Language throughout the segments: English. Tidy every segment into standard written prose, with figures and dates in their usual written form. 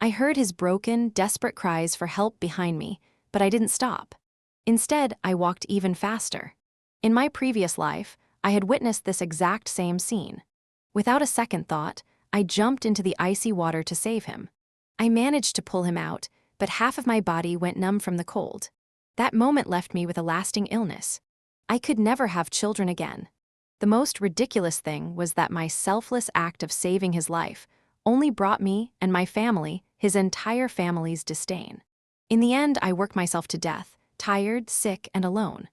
I heard his broken, desperate cries for help behind me, but I didn't stop. Instead, I walked even faster. In my previous life, I had witnessed this exact same scene. Without a second thought, I jumped into the icy water to save him. I managed to pull him out, but half of my body went numb from the cold. That moment left me with a lasting illness. I could never have children again. The most ridiculous thing was that my selfless act of saving his life only brought me and my family, his entire family's disdain. In the end, I worked myself to death, tired, sick, and alone.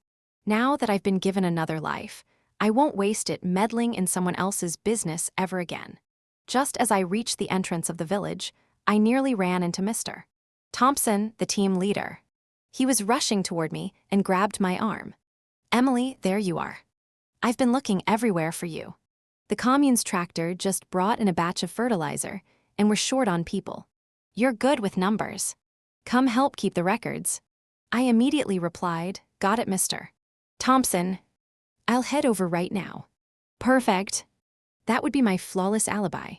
Now that I've been given another life, I won't waste it meddling in someone else's business ever again. Just as I reached the entrance of the village, I nearly ran into Mr. Thompson, the team leader. He was rushing toward me and grabbed my arm. "Emily, there you are. I've been looking everywhere for you. The commune's tractor just brought in a batch of fertilizer, and we're short on people. You're good with numbers. Come help keep the records." I immediately replied, "Got it, Mr. Thompson. I'll head over right now." Perfect. That would be my flawless alibi.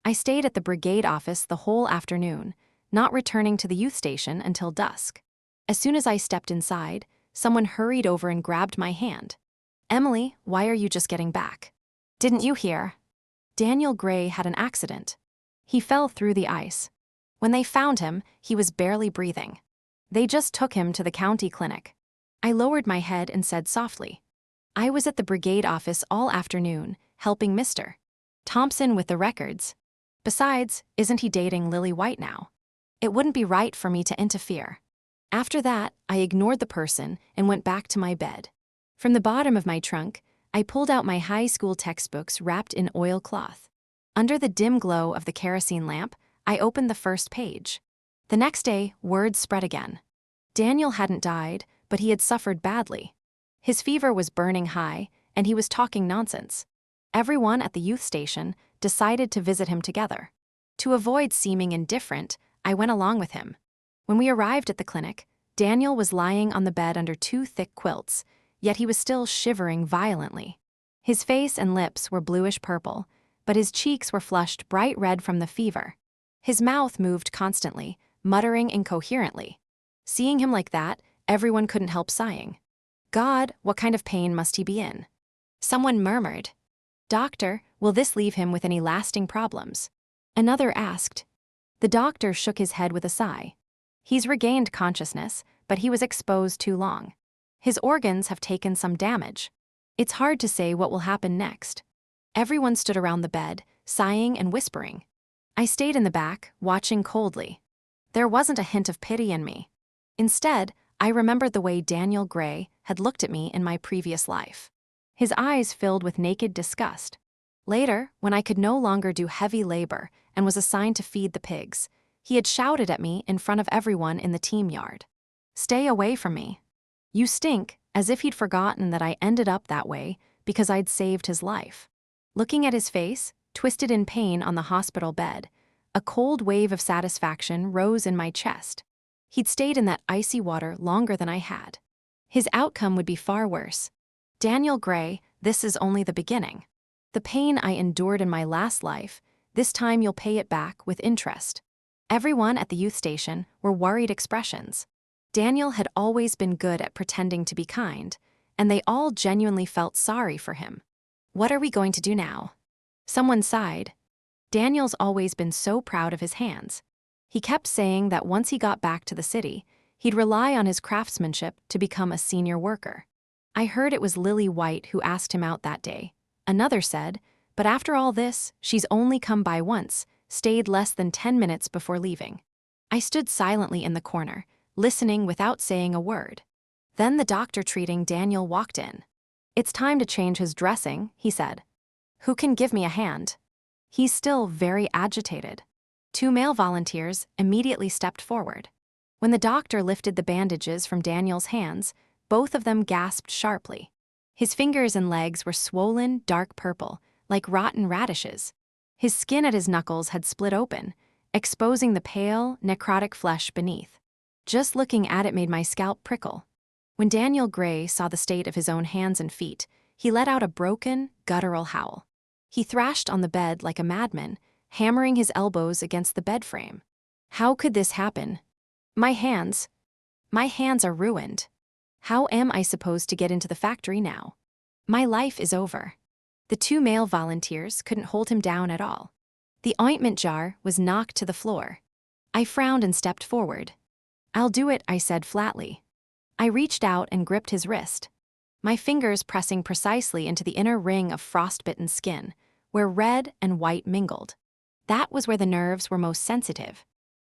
I stayed at the brigade office the whole afternoon, not returning to the youth station until dusk. As soon as I stepped inside, someone hurried over and grabbed my hand. "Emily, why are you just getting back? Didn't you hear? Daniel Gray had an accident. He fell through the ice. When they found him, he was barely breathing. They just took him to the county clinic." I lowered my head and said softly, "I was at the brigade office all afternoon, helping Mr. Thompson with the records. Besides, isn't he dating Lily White now? It wouldn't be right for me to interfere." After that, I ignored the person and went back to my bed. From the bottom of my trunk, I pulled out my high school textbooks wrapped in oilcloth. Under the dim glow of the kerosene lamp, I opened the first page. The next day, word spread again. Daniel hadn't died, but he had suffered badly. His fever was burning high, and he was talking nonsense. Everyone at the youth station decided to visit him together. To avoid seeming indifferent, I went along with him. When we arrived at the clinic, Daniel was lying on the bed under two thick quilts, yet he was still shivering violently. His face and lips were bluish-purple, but his cheeks were flushed bright red from the fever. His mouth moved constantly, muttering incoherently. Seeing him like that, everyone couldn't help sighing. "God, what kind of pain must he be in?" Someone murmured. "Doctor, will this leave him with any lasting problems?" Another asked. The doctor shook his head with a sigh. "He's regained consciousness, but he was exposed too long. His organs have taken some damage. It's hard to say what will happen next." Everyone stood around the bed, sighing and whispering. I stayed in the back, watching coldly. There wasn't a hint of pity in me. Instead, I remembered the way Daniel Gray had looked at me in my previous life. His eyes filled with naked disgust. Later, when I could no longer do heavy labor and was assigned to feed the pigs, he had shouted at me in front of everyone in the team yard. "Stay away from me. You stink," as if he'd forgotten that I ended up that way because I'd saved his life. Looking at his face, twisted in pain on the hospital bed, a cold wave of satisfaction rose in my chest. He'd stayed in that icy water longer than I had. His outcome would be far worse. Daniel Gray, this is only the beginning. The pain I endured in my last life, this time you'll pay it back with interest. Everyone at the youth station were worried expressions. Daniel had always been good at pretending to be kind, and they all genuinely felt sorry for him. "What are we going to do now?" Someone sighed. Daniel's always been so proud of his hands. He kept saying that once he got back to the city, he'd rely on his craftsmanship to become a senior worker. I heard it was Lily White who asked him out that day. Another said, "But after all this, she's only come by once, stayed less than 10 minutes before leaving." I stood silently in the corner, listening without saying a word. Then the doctor treating Daniel walked in. "It's time to change his dressing," he said. "Who can give me a hand?" He's still very agitated. Two male volunteers immediately stepped forward. When the doctor lifted the bandages from Daniel's hands, both of them gasped sharply. His fingers and legs were swollen, dark purple, like rotten radishes. His skin at his knuckles had split open, exposing the pale, necrotic flesh beneath. Just looking at it made my scalp prickle. When Daniel Gray saw the state of his own hands and feet, he let out a broken, guttural howl. He thrashed on the bed like a madman, hammering his elbows against the bed frame. How could this happen? My hands. My hands are ruined. How am I supposed to get into the factory now? My life is over. The two male volunteers couldn't hold him down at all. The ointment jar was knocked to the floor. I frowned and stepped forward. "I'll do it," I said flatly. I reached out and gripped his wrist, my fingers pressing precisely into the inner ring of frostbitten skin, where red and white mingled. That was where the nerves were most sensitive.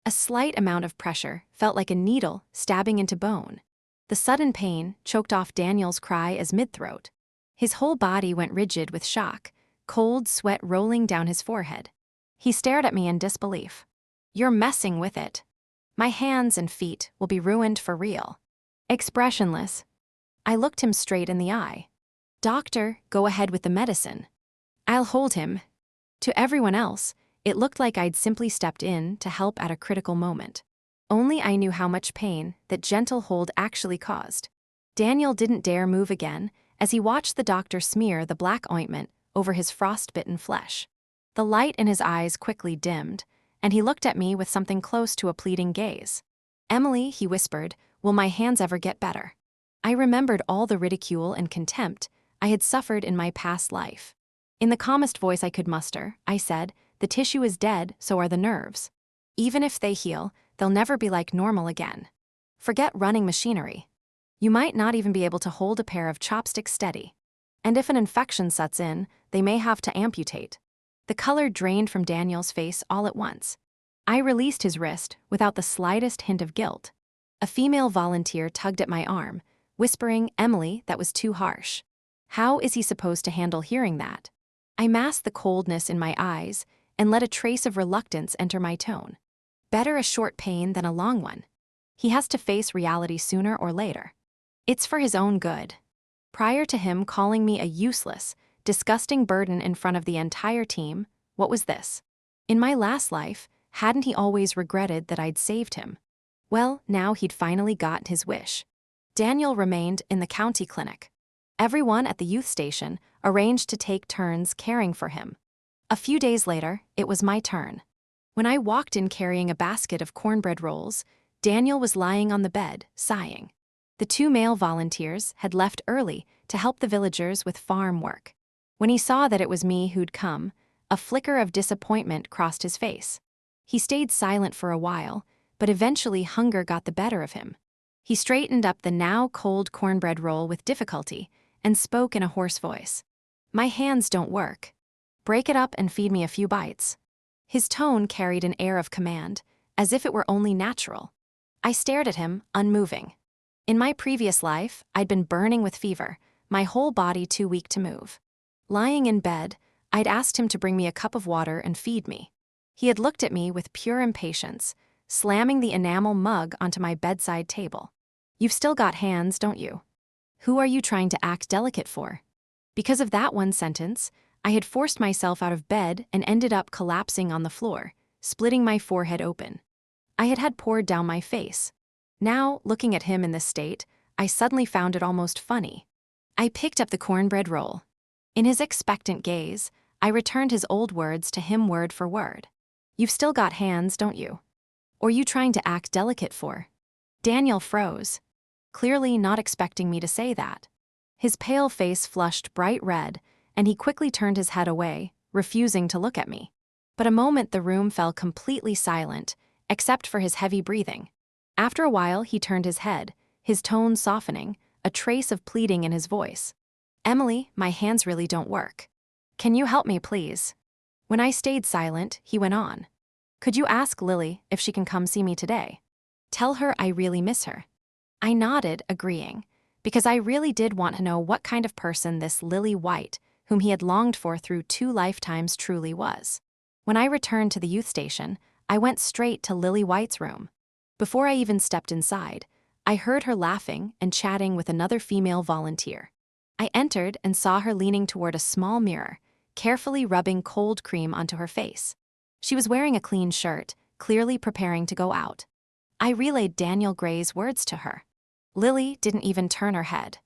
A slight amount of pressure felt like a needle stabbing into bone. The sudden pain choked off Daniel's cry as mid-throat. His whole body went rigid with shock, cold sweat rolling down his forehead. He stared at me in disbelief. "You're messing with it. My hands and feet will be ruined for real." Expressionless, I looked him straight in the eye. "Doctor, go ahead with the medicine. I'll hold him." To everyone else, it looked like I'd simply stepped in to help at a critical moment. Only I knew how much pain that gentle hold actually caused. Daniel didn't dare move again as he watched the doctor smear the black ointment over his frostbitten flesh. The light in his eyes quickly dimmed, and he looked at me with something close to a pleading gaze. "Emily," he whispered, "will my hands ever get better?" I remembered all the ridicule and contempt I had suffered in my past life. In the calmest voice I could muster, I said, "The tissue is dead, so are the nerves. Even if they heal, they'll never be like normal again. Forget running machinery. You might not even be able to hold a pair of chopsticks steady. And if an infection sets in, they may have to amputate." The color drained from Daniel's face all at once. I released his wrist without the slightest hint of guilt. A female volunteer tugged at my arm, whispering, "Emily, that was too harsh." How is he supposed to handle hearing that? I masked the coldness in my eyes and let a trace of reluctance enter my tone. Better a short pain than a long one. He has to face reality sooner or later. It's for his own good. Prior to him calling me a useless, disgusting burden in front of the entire team, what was this? In my last life, hadn't he always regretted that I'd saved him? Well, now he'd finally gotten his wish. Daniel remained in the county clinic. Everyone at the youth station arranged to take turns caring for him. A few days later, it was my turn. When I walked in carrying a basket of cornbread rolls, Daniel was lying on the bed, sighing. The two male volunteers had left early to help the villagers with farm work. When he saw that it was me who'd come, a flicker of disappointment crossed his face. He stayed silent for a while, but eventually hunger got the better of him. He straightened up the now cold cornbread roll with difficulty and spoke in a hoarse voice. "My hands don't work. Break it up and feed me a few bites." His tone carried an air of command, as if it were only natural. I stared at him, unmoving. In my previous life, I'd been burning with fever, my whole body too weak to move. Lying in bed, I'd asked him to bring me a cup of water and feed me. He had looked at me with pure impatience, slamming the enamel mug onto my bedside table. "You've still got hands, don't you? Who are you trying to act delicate for?" Because of that one sentence, I had forced myself out of bed and ended up collapsing on the floor, splitting my forehead open. I had had poured down my face. Now, looking at him in this state, I suddenly found it almost funny. I picked up the cornbread roll. In his expectant gaze, I returned his old words to him word for word. "You've still got hands, don't you? Or you trying to act delicate for?" Daniel froze, clearly not expecting me to say that. His pale face flushed bright red, and he quickly turned his head away, refusing to look at me. But a moment the room fell completely silent, except for his heavy breathing. After a while, he turned his head, his tone softening, a trace of pleading in his voice. "Emily, my hands really don't work. Can you help me, please?" When I stayed silent, he went on. "Could you ask Lily if she can come see me today? Tell her I really miss her." I nodded, agreeing, because I really did want to know what kind of person this Lily White, whom he had longed for through 2 lifetimes, truly was. When I returned to the youth station, I went straight to Lily White's room. Before I even stepped inside, I heard her laughing and chatting with another female volunteer. I entered and saw her leaning toward a small mirror, carefully rubbing cold cream onto her face. She was wearing a clean shirt, clearly preparing to go out. I relayed Daniel Gray's words to her. Lily didn't even turn her head.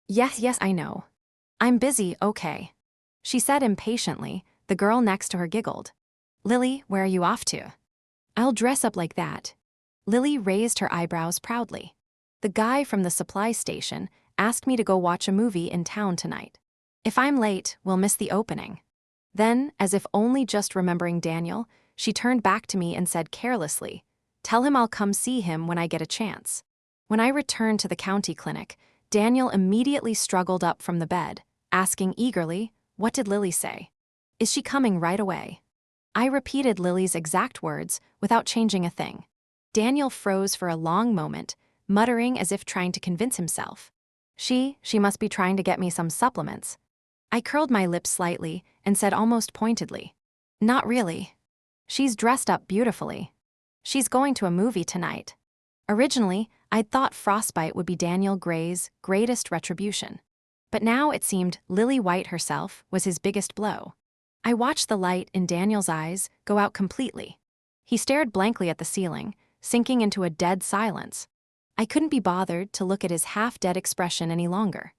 Yes, I know. I'm busy, okay," she said impatiently. The girl next to her giggled. "Lily, where are you off to?" I'll dress up like that. Lily raised her eyebrows proudly. The guy from the supply station asked me to go watch a movie in town tonight. If I'm late, we'll miss the opening. Then, as if only just remembering Daniel, she turned back to me and said carelessly, "Tell him I'll come see him when I get a chance." When I returned to the county clinic, Daniel immediately struggled up from the bed, asking eagerly, "What did Lily say? Is she coming right away?" I repeated Lily's exact words without changing a thing. Daniel froze for a long moment, muttering as if trying to convince himself. She must be trying to get me some supplements. I curled my lips slightly and said almost pointedly, "Not really. She's dressed up beautifully. She's going to a movie tonight." Originally, I'd thought frostbite would be Daniel Gray's greatest retribution. But now it seemed Lily White herself was his biggest blow. I watched the light in Daniel's eyes go out completely. He stared blankly at the ceiling, sinking into a dead silence. I couldn't be bothered to look at his half-dead expression any longer.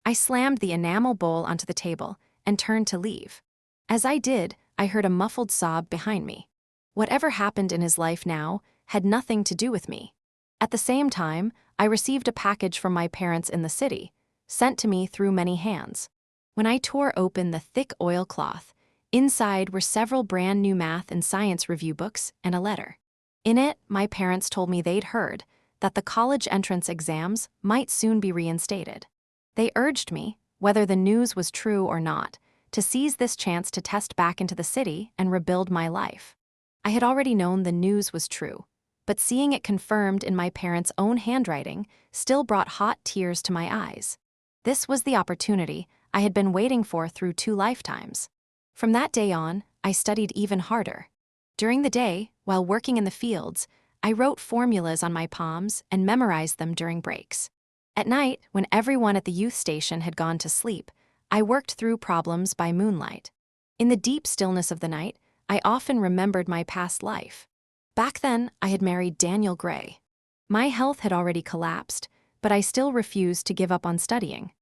I slammed the enamel bowl onto the table and turned to leave. As I did, I heard a muffled sob behind me. Whatever happened in his life now had nothing to do with me. At the same time, I received a package from my parents in the city, sent to me through many hands. When I tore open the thick oilcloth, inside were several brand new math and science review books and a letter. In it, my parents told me they'd heard that the college entrance exams might soon be reinstated. They urged me, whether the news was true or not, to seize this chance to test back into the city and rebuild my life. I had already known the news was true, but seeing it confirmed in my parents' own handwriting still brought hot tears to my eyes. This was the opportunity I had been waiting for through 2 lifetimes. From that day on, I studied even harder. During the day, while working in the fields, I wrote formulas on my palms and memorized them during breaks. At night, when everyone at the youth station had gone to sleep, I worked through problems by moonlight. In the deep stillness of the night, I often remembered my past life. Back then, I had married Daniel Gray. My health had already collapsed, but I still refused to give up on studying.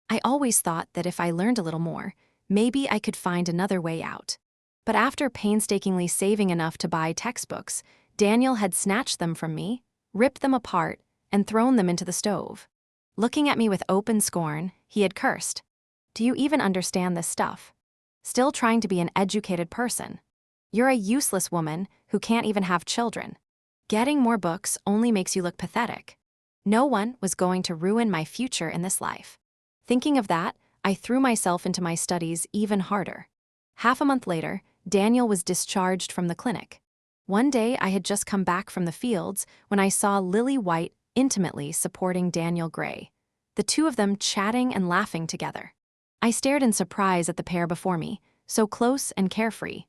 I always thought that if I learned a little more, maybe I could find another way out. But after painstakingly saving enough to buy textbooks, Daniel had snatched them from me, ripped them apart, and thrown them into the stove. Looking at me with open scorn, he had cursed. "Do you even understand this stuff? Still trying to be an educated person. You're a useless woman who can't even have children. Getting more books only makes you look pathetic. No one was going to ruin my future in this life." Thinking of that, I threw myself into my studies even harder. Half a month later, Daniel was discharged from the clinic. One day I had just come back from the fields when I saw Lily White intimately supporting Daniel Gray, the two of them chatting and laughing together. I stared in surprise at the pair before me, so close and carefree.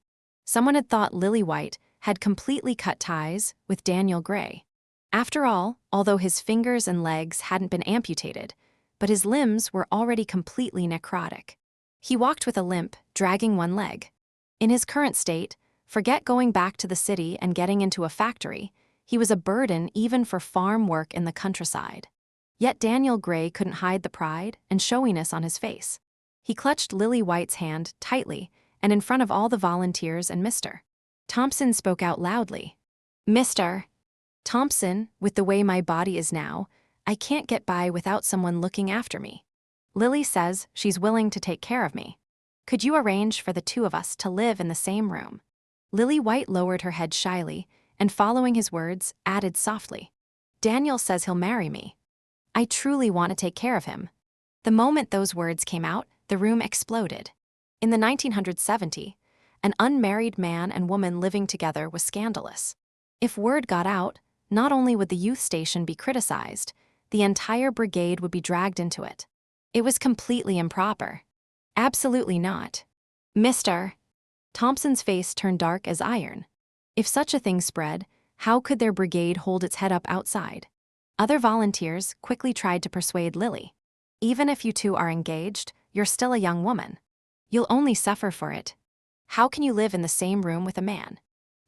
Someone had thought Lily White had completely cut ties with Daniel Gray. After all, although his fingers and legs hadn't been amputated, but his limbs were already completely necrotic. He walked with a limp, dragging one leg. In his current state, forget going back to the city and getting into a factory, he was a burden even for farm work in the countryside. Yet Daniel Gray couldn't hide the pride and showiness on his face. He clutched Lily White's hand tightly, and in front of all the volunteers and Mr. Thompson spoke out loudly. "Mr. Thompson, with the way my body is now, I can't get by without someone looking after me. Lily says she's willing to take care of me. Could you arrange for the two of us to live in the same room?" Lily White lowered her head shyly, and following his words, added softly, "Daniel says he'll marry me. I truly want to take care of him." The moment those words came out, the room exploded. In the 1970s, an unmarried man and woman living together was scandalous. If word got out, not only would the youth station be criticized, the entire brigade would be dragged into it. It was completely improper. Absolutely not. Mr. Thompson's face turned dark as iron. If such a thing spread, how could their brigade hold its head up outside? Other volunteers quickly tried to persuade Lily. "Even if you two are engaged, you're still a young woman. You'll only suffer for it. How can you live in the same room with a man?"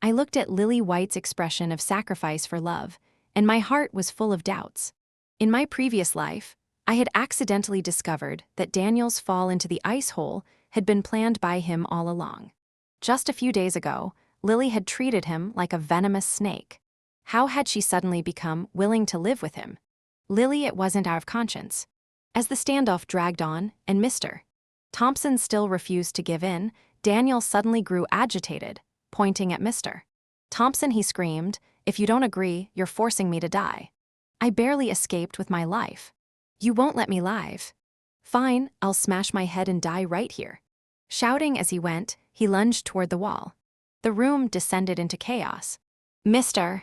I looked at Lily White's expression of sacrifice for love, and my heart was full of doubts. In my previous life, I had accidentally discovered that Daniel's fall into the ice hole had been planned by him all along. Just a few days ago, Lily had treated him like a venomous snake. How had she suddenly become willing to live with him? Lily, it wasn't out of conscience. As the standoff dragged on, and Mr. Thompson still refused to give in, Daniel suddenly grew agitated, pointing at Mr. Thompson. He screamed, "If you don't agree, you're forcing me to die." I barely escaped with my life. "You won't let me live." "Fine, I'll smash my head and die right here." Shouting as he went, he lunged toward the wall. The room descended into chaos. Mr.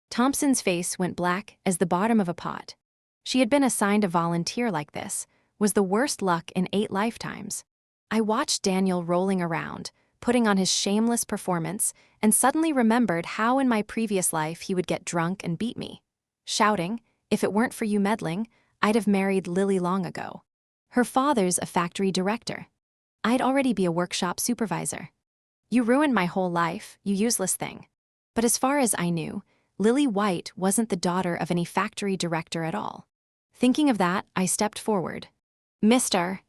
Thompson's face went black as the bottom of a pot. She had been assigned a volunteer like this, was the worst luck in 8 lifetimes. I watched Daniel rolling around, putting on his shameless performance, and suddenly remembered how in my previous life he would get drunk and beat me. Shouting, "If it weren't for you meddling, I'd have married Lily long ago. Her father's a factory director. I'd already be a workshop supervisor. You ruined my whole life, you useless thing." But as far as I knew, Lily White wasn't the daughter of any factory director at all. Thinking of that, I stepped forward. "Mr.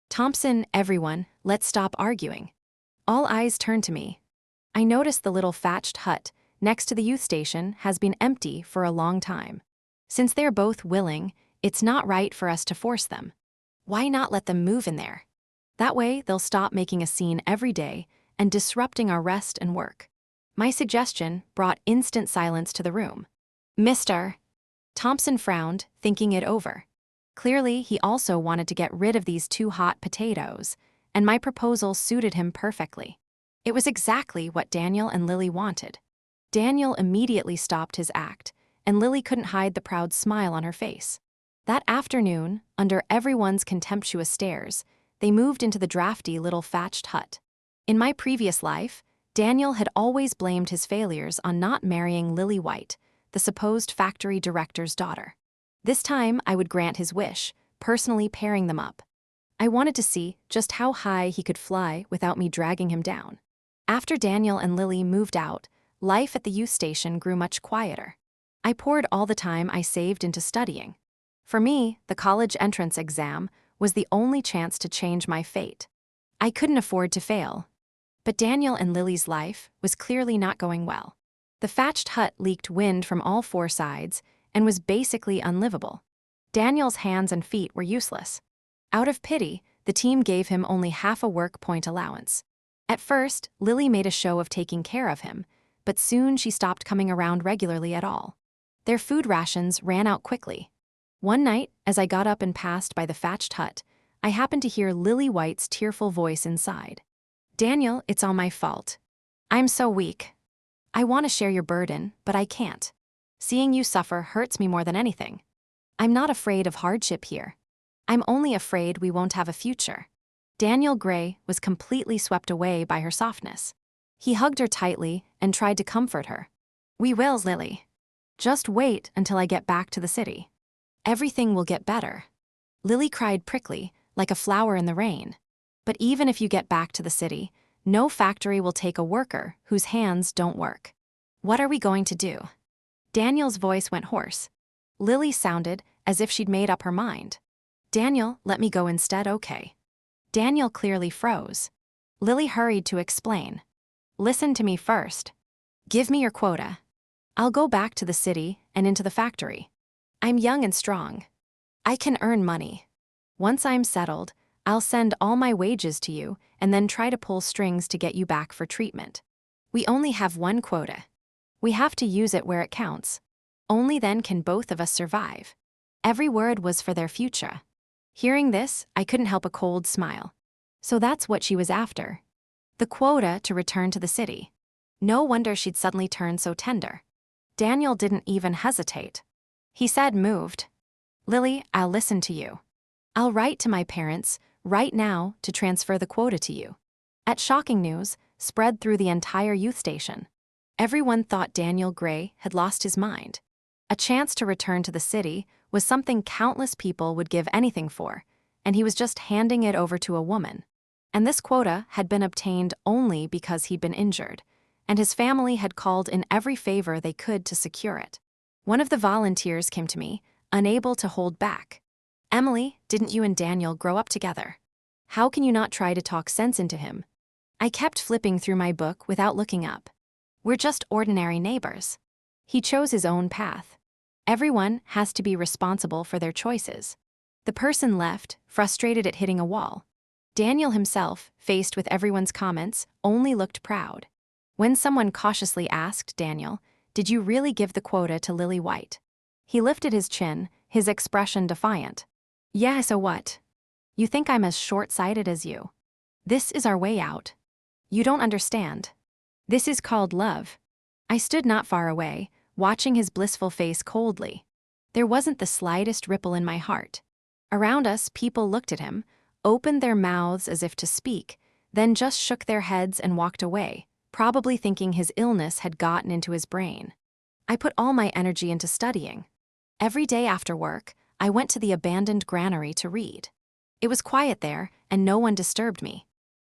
Thompson, everyone, let's stop arguing." All eyes turned to me. I noticed the little thatched hut next to the youth station has been empty for a long time. Since they're both willing, it's not right for us to force them. Why not let them move in there? That way, they'll stop making a scene every day and disrupting our rest and work. My suggestion brought instant silence to the room. Mr. Thompson frowned, thinking it over. Clearly, he also wanted to get rid of these 2 hot potatoes, and my proposal suited him perfectly. It was exactly what Daniel and Lily wanted. Daniel immediately stopped his act, and Lily couldn't hide the proud smile on her face. That afternoon, under everyone's contemptuous stares, they moved into the drafty little thatched hut. In my previous life, Daniel had always blamed his failures on not marrying Lily White, the supposed factory director's daughter. This time, I would grant his wish, personally pairing them up. I wanted to see just how high he could fly without me dragging him down. After Daniel and Lily moved out, life at the youth station grew much quieter. I poured all the time I saved into studying. For me, the college entrance exam was the only chance to change my fate. I couldn't afford to fail. But Daniel and Lily's life was clearly not going well. The thatched hut leaked wind from all 4 sides and was basically unlivable. Daniel's hands and feet were useless. Out of pity, the team gave him only half a work point allowance. At first, Lily made a show of taking care of him, but soon she stopped coming around regularly at all. Their food rations ran out quickly. One night, as I got up and passed by the thatched hut, I happened to hear Lily White's tearful voice inside. "Daniel, it's all my fault. I'm so weak. I want to share your burden, but I can't. Seeing you suffer hurts me more than anything. I'm not afraid of hardship here. I'm only afraid we won't have a future." Daniel Gray was completely swept away by her softness. He hugged her tightly and tried to comfort her. "We will, Lily. Just wait until I get back to the city. Everything will get better." Lily cried prickly, like a flower in the rain. "But even if you get back to the city, no factory will take a worker whose hands don't work. What are we going to do?" Daniel's voice went hoarse. Lily sounded as if she'd made up her mind. "Daniel, let me go instead, okay?" Daniel clearly froze. Lily hurried to explain. "Listen to me first. Give me your quota. I'll go back to the city and into the factory. I'm young and strong. I can earn money. Once I'm settled, I'll send all my wages to you and then try to pull strings to get you back for treatment. We only have 1 quota. We have to use it where it counts. Only then can both of us survive." Every word was for their future. Hearing this, I couldn't help a cold smile. So that's what she was after. The quota to return to the city. No wonder she'd suddenly turned so tender. Daniel didn't even hesitate. He said, moved, "Lily, I'll listen to you. I'll write to my parents right now to transfer the quota to you." At shocking news spread through the entire youth station. Everyone thought Daniel Gray had lost his mind. A chance to return to the city was something countless people would give anything for, and he was just handing it over to a woman. And this quota had been obtained only because he'd been injured, and his family had called in every favor they could to secure it. One of the volunteers came to me, unable to hold back. "Emily, didn't you and Daniel grow up together? How can you not try to talk sense into him?" I kept flipping through my book without looking up. We're just ordinary neighbors. He chose his own path. Everyone has to be responsible for their choices. The person left, frustrated at hitting a wall. Daniel himself, faced with everyone's comments, only looked proud. When someone cautiously asked Daniel, "Did you really give the quota to Lily White?" He lifted his chin, his expression defiant. "Yeah, so what? You think I'm as short-sighted as you? This is our way out. You don't understand. This is called love." I stood not far away, watching his blissful face coldly. There wasn't the slightest ripple in my heart. Around us, people looked at him, opened their mouths as if to speak, then just shook their heads and walked away, probably thinking his illness had gotten into his brain. I put all my energy into studying. Every day after work, I went to the abandoned granary to read. It was quiet there, and no one disturbed me.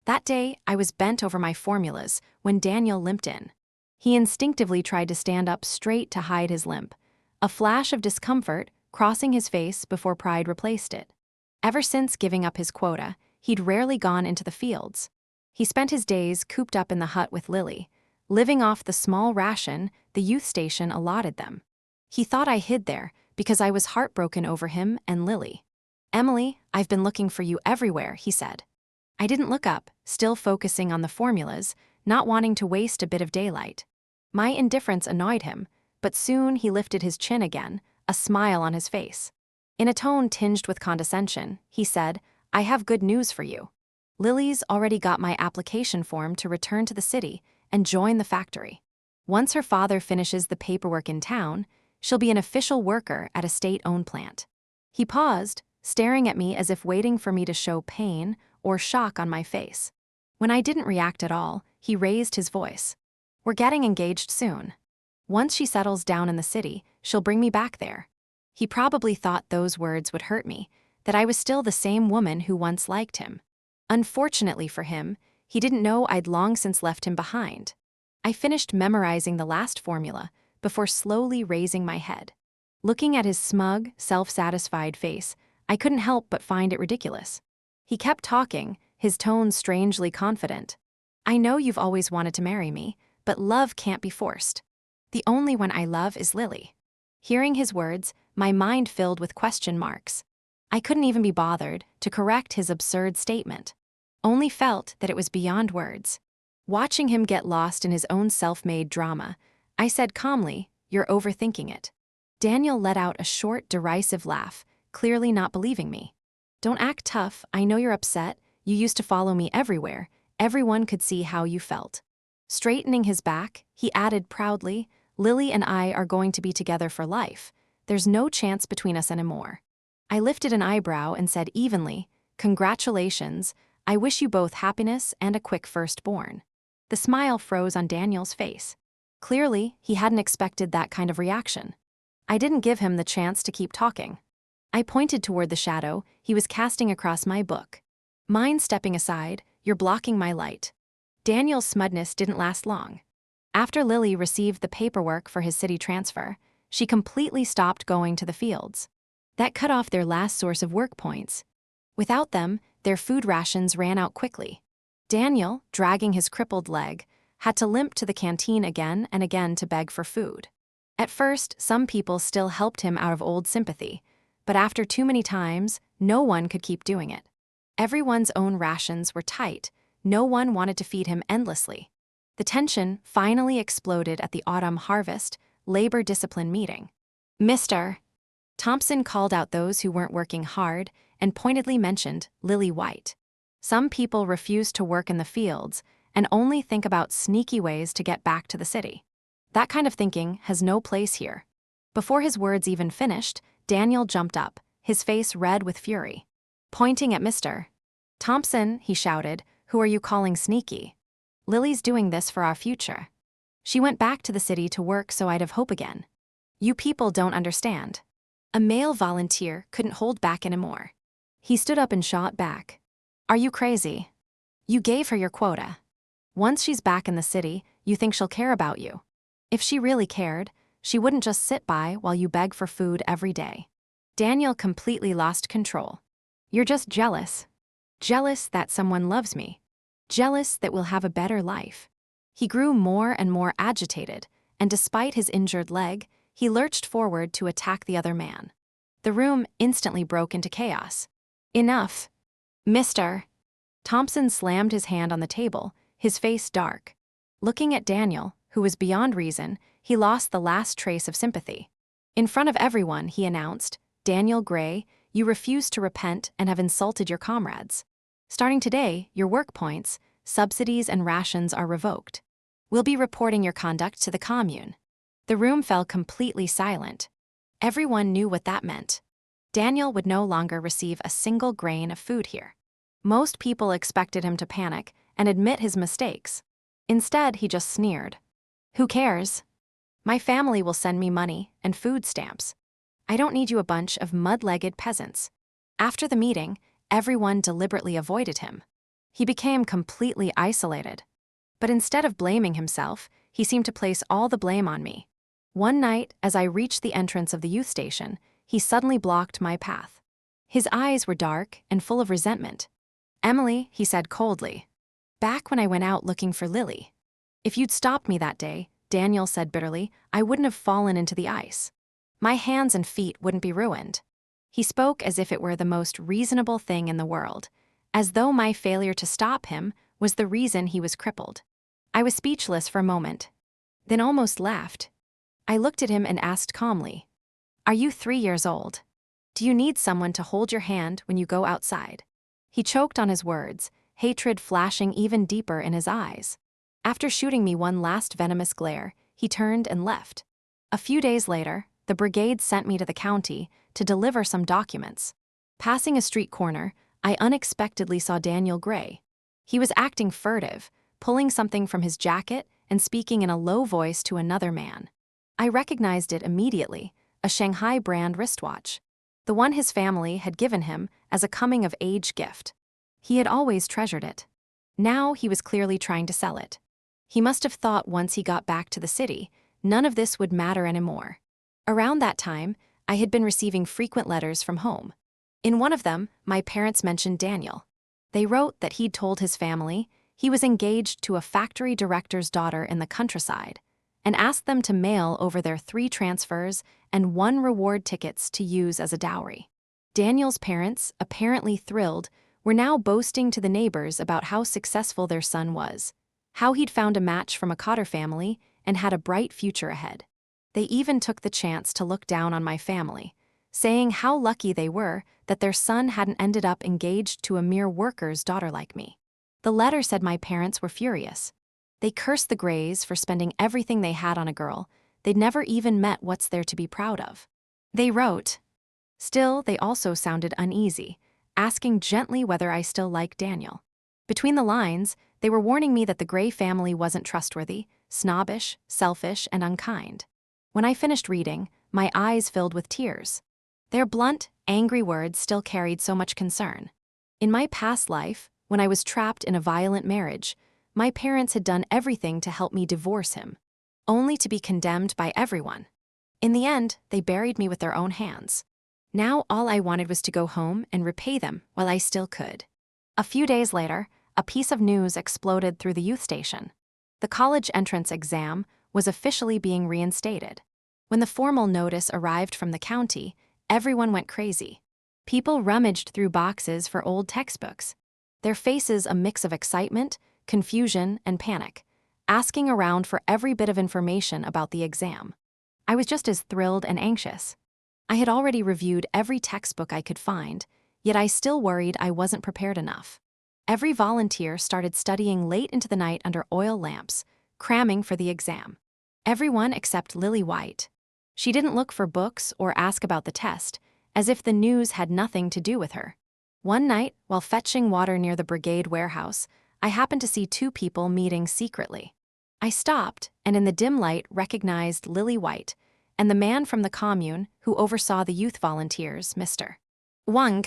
That day, I was bent over my formulas when Daniel limped in. He instinctively tried to stand up straight to hide his limp, a flash of discomfort crossing his face before pride replaced it. Ever since giving up his quota, he'd rarely gone into the fields. He spent his days cooped up in the hut with Lily, living off the small ration the youth station allotted them. He thought I hid there because I was heartbroken over him and Lily. "Emily, I've been looking for you everywhere," he said. I didn't look up, still focusing on the formulas, not wanting to waste a bit of daylight. My indifference annoyed him, but soon he lifted his chin again, a smile on his face. In a tone tinged with condescension, he said, "I have good news for you. Lily's already got my application form to return to the city and join the factory. Once her father finishes the paperwork in town, she'll be an official worker at a state-owned plant." He paused, staring at me as if waiting for me to show pain or shock on my face. When I didn't react at all, he raised his voice. "We're getting engaged soon. Once she settles down in the city, she'll bring me back there." He probably thought those words would hurt me, that I was still the same woman who once liked him. Unfortunately for him, he didn't know I'd long since left him behind. I finished memorizing the last formula before slowly raising my head. Looking at his smug, self-satisfied face, I couldn't help but find it ridiculous. He kept talking, his tone strangely confident. "I know you've always wanted to marry me, but love can't be forced. The only one I love is Lily." Hearing his words, my mind filled with question marks. I couldn't even be bothered to correct his absurd statement. Only felt that it was beyond words. Watching him get lost in his own self-made drama, I said calmly, "You're overthinking it." Daniel let out a short, derisive laugh, clearly not believing me. "Don't act tough, I know you're upset. You used to follow me everywhere. Everyone could see how you felt." Straightening his back, he added proudly, "Lily and I are going to be together for life. There's no chance between us anymore." I lifted an eyebrow and said evenly, "Congratulations, I wish you both happiness and a quick firstborn." The smile froze on Daniel's face. Clearly, he hadn't expected that kind of reaction. I didn't give him the chance to keep talking. I pointed toward the shadow he was casting across my book. "Mind stepping aside, you're blocking my light." Daniel's smudness didn't last long. After Lily received the paperwork for his city transfer, she completely stopped going to the fields. That cut off their last source of work points. Without them, their food rations ran out quickly. Daniel, dragging his crippled leg, had to limp to the canteen again and again to beg for food. At first, some people still helped him out of old sympathy, but after too many times, no one could keep doing it. Everyone's own rations were tight. No one wanted to feed him endlessly. The tension finally exploded at the autumn harvest labor discipline meeting. "Mr. Thompson called out those who weren't working hard and pointedly mentioned Lily White. Some people refused to work in the fields and only think about sneaky ways to get back to the city. That kind of thinking has no place here." Before his words even finished, Daniel jumped up, his face red with fury. Pointing at Mr. Thompson, he shouted, "Who are you calling sneaky? Lily's doing this for our future. She went back to the city to work so I'd have hope again. You people don't understand." A male volunteer couldn't hold back anymore. He stood up and shot back. "Are you crazy? You gave her your quota. Once she's back in the city, you think she'll care about you. If she really cared, she wouldn't just sit by while you beg for food every day." Daniel completely lost control. "You're just jealous. Jealous that someone loves me. Jealous that we'll have a better life." He grew more and more agitated, and despite his injured leg, he lurched forward to attack the other man. The room instantly broke into chaos. "Enough. Mr." Thompson slammed his hand on the table, his face dark. Looking at Daniel, who was beyond reason, he lost the last trace of sympathy. In front of everyone, he announced, "Daniel Gray, you refuse to repent and have insulted your comrades. Starting today, your work points, subsidies, and rations are revoked. We'll be reporting your conduct to the commune." The room fell completely silent. Everyone knew what that meant. Daniel would no longer receive a single grain of food here. Most people expected him to panic and admit his mistakes. Instead, he just sneered. "Who cares? My family will send me money and food stamps. I don't need you a bunch of mud-legged peasants." After the meeting, everyone deliberately avoided him. He became completely isolated. But instead of blaming himself, he seemed to place all the blame on me. One night, as I reached the entrance of the youth station, he suddenly blocked my path. His eyes were dark and full of resentment. "Emily," he said coldly. "Back when I went out looking for Lily. If you'd stopped me that day," Daniel said bitterly, "I wouldn't have fallen into the ice. My hands and feet wouldn't be ruined." He spoke as if it were the most reasonable thing in the world, as though my failure to stop him was the reason he was crippled. I was speechless for a moment, then almost laughed. I looked at him and asked calmly, "Are you 3 years old? Do you need someone to hold your hand when you go outside?" He choked on his words, hatred flashing even deeper in his eyes. After shooting me one last venomous glare, he turned and left. A few days later, the brigade sent me to the county to deliver some documents. Passing a street corner, I unexpectedly saw Daniel Gray. He was acting furtive, pulling something from his jacket and speaking in a low voice to another man. I recognized it immediately, a Shanghai brand wristwatch, the one his family had given him as a coming-of-age gift. He had always treasured it. Now he was clearly trying to sell it. He must have thought once he got back to the city, none of this would matter anymore. Around that time, I had been receiving frequent letters from home. In one of them, my parents mentioned Daniel. They wrote that he'd told his family he was engaged to a factory director's daughter in the countryside, and asked them to mail over their 3 transfers and 1 reward tickets to use as a dowry. Daniel's parents, apparently thrilled, were now boasting to the neighbors about how successful their son was, how he'd found a match from a Cotter family and had a bright future ahead. They even took the chance to look down on my family, saying how lucky they were that their son hadn't ended up engaged to a mere worker's daughter like me. The letter said my parents were furious. They cursed the Grays for spending everything they had on a girl they'd never even met. What's there to be proud of? They wrote. Still, they also sounded uneasy, asking gently whether I still liked Daniel. Between the lines, they were warning me that the Gray family wasn't trustworthy, snobbish, selfish, and unkind. When I finished reading, my eyes filled with tears. Their blunt, angry words still carried so much concern. In my past life, when I was trapped in a violent marriage, my parents had done everything to help me divorce him, only to be condemned by everyone. In the end, they buried me with their own hands. Now all I wanted was to go home and repay them while I still could. A few days later, a piece of news exploded through the youth station. The college entrance exam was officially being reinstated. When the formal notice arrived from the county, everyone went crazy. People rummaged through boxes for old textbooks, their faces a mix of excitement, confusion, and panic, asking around for every bit of information about the exam. I was just as thrilled and anxious. I had already reviewed every textbook I could find, yet I still worried I wasn't prepared enough. Every volunteer started studying late into the night under oil lamps, cramming for the exam. Everyone except Lily White. She didn't look for books or ask about the test, as if the news had nothing to do with her. One night, while fetching water near the brigade warehouse, I happened to see 2 people meeting secretly. I stopped, and in the dim light recognized Lily White and the man from the commune who oversaw the youth volunteers, Mr. Wang.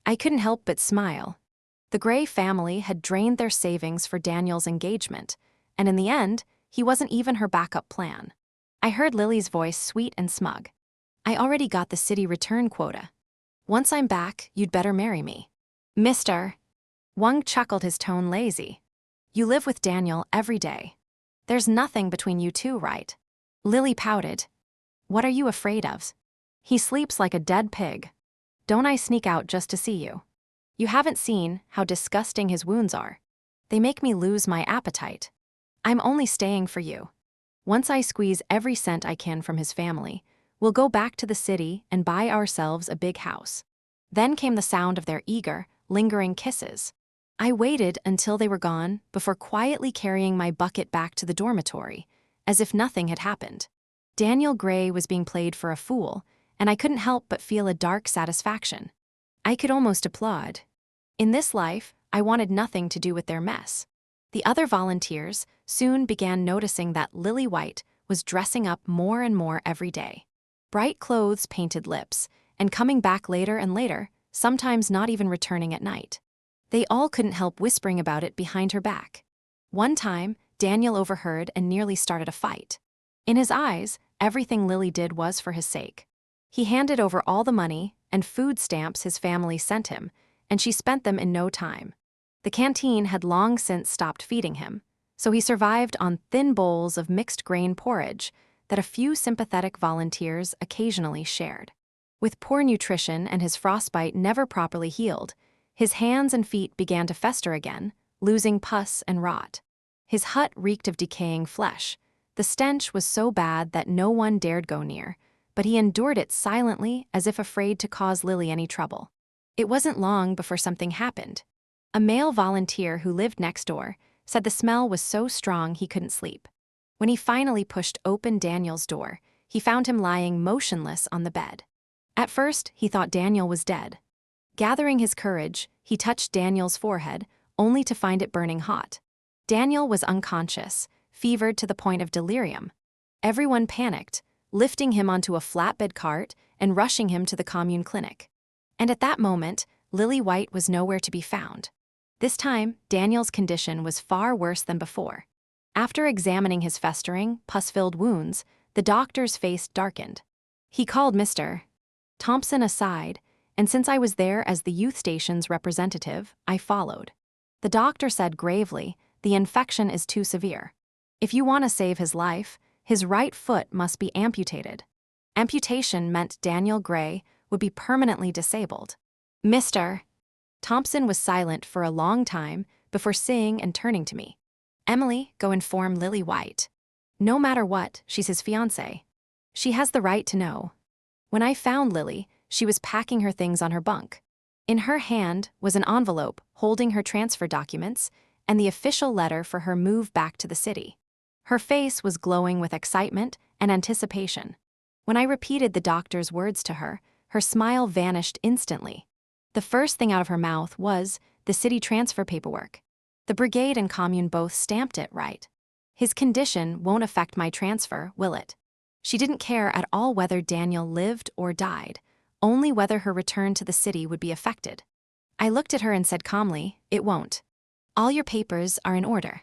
I couldn't help but smile. The Gray family had drained their savings for Daniel's engagement, and in the end, he wasn't even her backup plan. I heard Lily's voice sweet and smug. "I already got the city return quota. Once I'm back, you'd better marry me." "Mr. Wang," chuckled, his tone lazy. "You live with Daniel every day. There's nothing between you two, right? Lily pouted. What are you afraid of? He sleeps like a dead pig. Don't I sneak out just to see you? You haven't seen how disgusting his wounds are. They make me lose my appetite. I'm only staying for you. Once I squeeze every cent I can from his family, we'll go back to the city and buy ourselves a big house. Then came the sound of their eager, lingering kisses. I waited until they were gone before quietly carrying my bucket back to the dormitory, as if nothing had happened. Daniel Gray was being played for a fool, and I couldn't help but feel a dark satisfaction. I could almost applaud. In this life, I wanted nothing to do with their mess. The other volunteers soon began noticing that Lily White was dressing up more and more every day. Bright clothes, painted lips, and coming back later and later, sometimes not even returning at night. They all couldn't help whispering about it behind her back. One time, Daniel overheard and nearly started a fight. In his eyes, everything Lily did was for his sake. He handed over all the money and food stamps his family sent him, and she spent them in no time. The canteen had long since stopped feeding him, so he survived on thin bowls of mixed grain porridge that a few sympathetic volunteers occasionally shared. With poor nutrition and his frostbite never properly healed, his hands and feet began to fester again, losing pus and rot. His hut reeked of decaying flesh. The stench was so bad that no one dared go near, but he endured it silently as if afraid to cause Lily any trouble. It wasn't long before something happened. A male volunteer who lived next door said the smell was so strong he couldn't sleep. When he finally pushed open Daniel's door, he found him lying motionless on the bed. At first, he thought Daniel was dead. Gathering his courage, he touched Daniel's forehead, only to find it burning hot. Daniel was unconscious, fevered to the point of delirium. Everyone panicked, lifting him onto a flatbed cart and rushing him to the commune clinic. And at that moment, Lily White was nowhere to be found. This time, Daniel's condition was far worse than before. After examining his festering, pus-filled wounds, the doctor's face darkened. He called Mr. Thompson aside, and since I was there as the youth station's representative, I followed. The doctor said gravely, "The infection is too severe. If you want to save his life, his right foot must be amputated." Amputation meant Daniel Gray would be permanently disabled. Mr. Thompson was silent for a long time before saying and turning to me. "Emily, go inform Lily White. No matter what, she's his fiancée. She has the right to know." When I found Lily, she was packing her things on her bunk. In her hand was an envelope holding her transfer documents and the official letter for her move back to the city. Her face was glowing with excitement and anticipation. When I repeated the doctor's words to her, her smile vanished instantly. The first thing out of her mouth was the city transfer paperwork. The brigade and commune both stamped it right. His condition won't affect my transfer, will it? She didn't care at all whether Daniel lived or died, only whether her return to the city would be affected. I looked at her and said calmly, "It won't. All your papers are in order."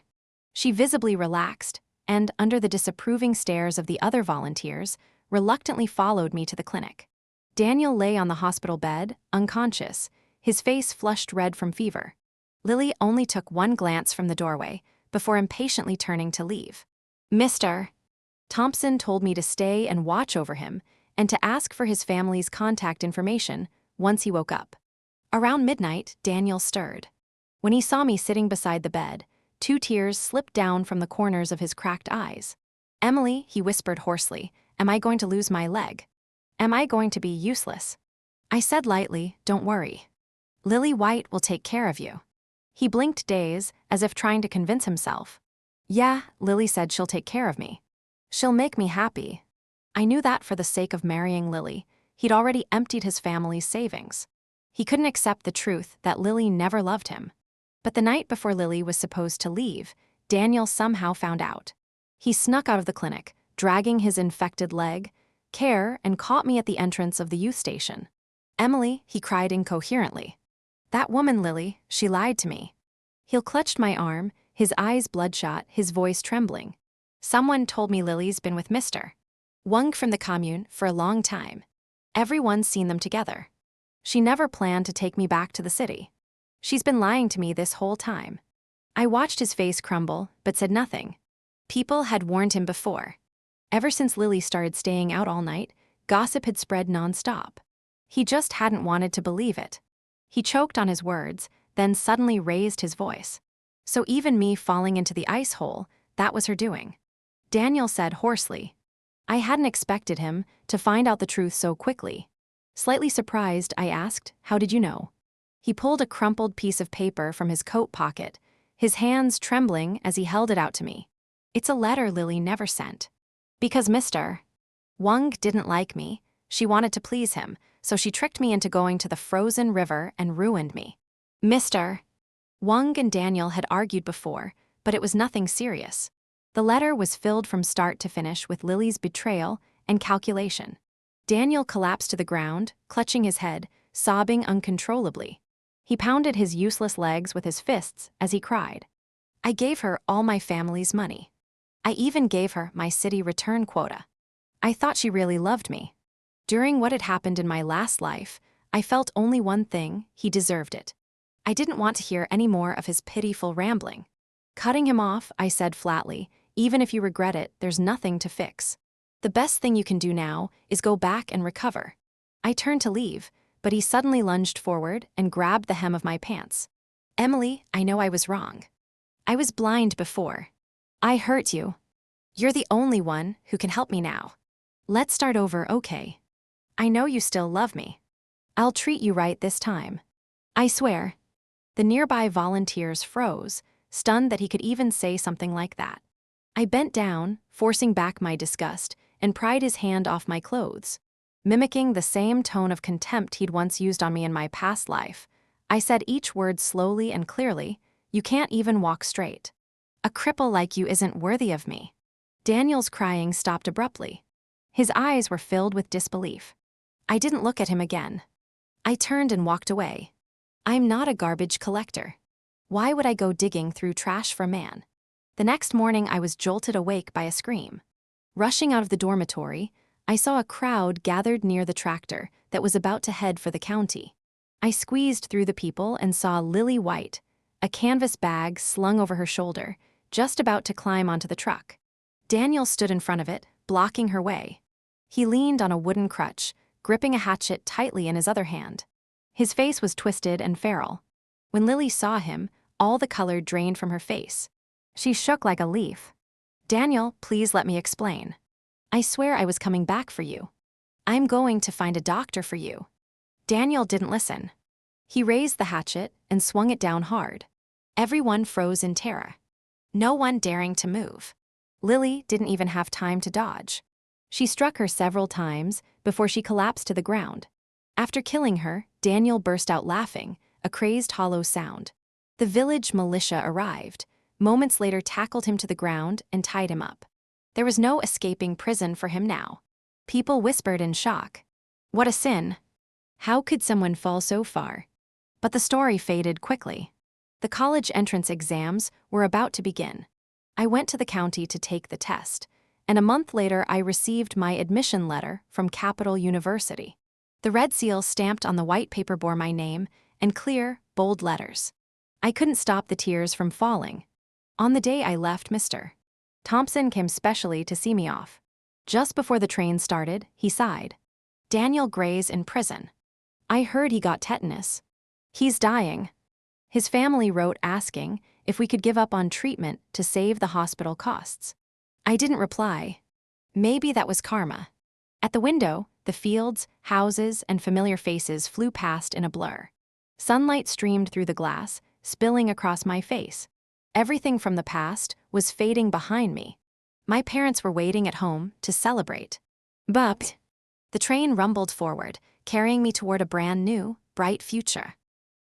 She visibly relaxed, and, under the disapproving stares of the other volunteers, reluctantly followed me to the clinic. Daniel lay on the hospital bed, unconscious, his face flushed red from fever. Lily only took one glance from the doorway before impatiently turning to leave. Mr. Thompson told me to stay and watch over him and to ask for his family's contact information once he woke up. Around midnight, Daniel stirred. When he saw me sitting beside the bed, 2 tears slipped down from the corners of his cracked eyes. "Emily," he whispered hoarsely, "am I going to lose my leg? Am I going to be useless?" I said lightly, "Don't worry. Lily White will take care of you." He blinked dazed, as if trying to convince himself. "Yeah," Lily said, "she'll take care of me. She'll make me happy." I knew that for the sake of marrying Lily, he'd already emptied his family's savings. He couldn't accept the truth that Lily never loved him. But the night before Lily was supposed to leave, Daniel somehow found out. He snuck out of the clinic, dragging his infected leg, and caught me at the entrance of the youth station. "Emily," he cried incoherently. "That woman Lily, she lied to me." He clutched my arm, his eyes bloodshot, his voice trembling. "Someone told me Lily's been with Mr. Wang from the commune for a long time. Everyone's seen them together. She never planned to take me back to the city. She's been lying to me this whole time." I watched his face crumble, but said nothing. People had warned him before. Ever since Lily started staying out all night, gossip had spread nonstop. He just hadn't wanted to believe it. He choked on his words, then suddenly raised his voice. So even me falling into the ice hole, that was her doing. Daniel said hoarsely. I hadn't expected him to find out the truth so quickly. Slightly surprised, I asked, how did you know? He pulled a crumpled piece of paper from his coat pocket, his hands trembling as he held it out to me. It's a letter Lily never sent. Because Mr. Wang didn't like me, she wanted to please him, so she tricked me into going to the frozen river and ruined me. Mr. Wang and Daniel had argued before, but it was nothing serious. The letter was filled from start to finish with Lily's betrayal and calculation. Daniel collapsed to the ground, clutching his head, sobbing uncontrollably. He pounded his useless legs with his fists as he cried. I gave her all my family's money. I even gave her my city return quota. I thought she really loved me. During what had happened in my last life, I felt only one thing: he deserved it. I didn't want to hear any more of his pitiful rambling. Cutting him off, I said flatly, even if you regret it, there's nothing to fix. The best thing you can do now is go back and recover. I turned to leave, but he suddenly lunged forward and grabbed the hem of my pants. Emily, I know I was wrong. I was blind before. I hurt you. You're the only one who can help me now. Let's start over, okay? I know you still love me. I'll treat you right this time. I swear. The nearby volunteers froze, stunned that he could even say something like that. I bent down, forcing back my disgust, and pried his hand off my clothes. Mimicking the same tone of contempt he'd once used on me in my past life, I said each word slowly and clearly, you can't even walk straight. A cripple like you isn't worthy of me. Daniel's crying stopped abruptly. His eyes were filled with disbelief. I didn't look at him again. I turned and walked away. I'm not a garbage collector. Why would I go digging through trash for man? The next morning I was jolted awake by a scream. Rushing out of the dormitory, I saw a crowd gathered near the tractor that was about to head for the county. I squeezed through the people and saw Lily White, a canvas bag slung over her shoulder, just about to climb onto the truck. Daniel stood in front of it, blocking her way. He leaned on a wooden crutch, gripping a hatchet tightly in his other hand. His face was twisted and feral. When Lily saw him, all the color drained from her face. She shook like a leaf. Daniel, please let me explain. I swear I was coming back for you. I'm going to find a doctor for you. Daniel didn't listen. He raised the hatchet and swung it down hard. Everyone froze in terror. No one daring to move. Lily didn't even have time to dodge. She struck her several times before she collapsed to the ground. After killing her, Daniel burst out laughing, a crazed hollow sound. The village militia arrived, moments later tackled him to the ground and tied him up. There was no escaping prison for him now. People whispered in shock. What a sin! How could someone fall so far? But the story faded quickly. The college entrance exams were about to begin. I went to the county to take the test, and a month later I received my admission letter from Capital University. The red seal stamped on the white paper bore my name and clear, bold letters. I couldn't stop the tears from falling. On the day I left, Mr. Thompson came specially to see me off. Just before the train started, he sighed. Daniel Gray's in prison. I heard he got tetanus. He's dying. His family wrote asking if we could give up on treatment to save the hospital costs. I didn't reply. Maybe that was karma. At the window, the fields, houses, and familiar faces flew past in a blur. Sunlight streamed through the glass, spilling across my face. Everything from the past was fading behind me. My parents were waiting at home to celebrate. But the train rumbled forward, carrying me toward a brand new, bright future.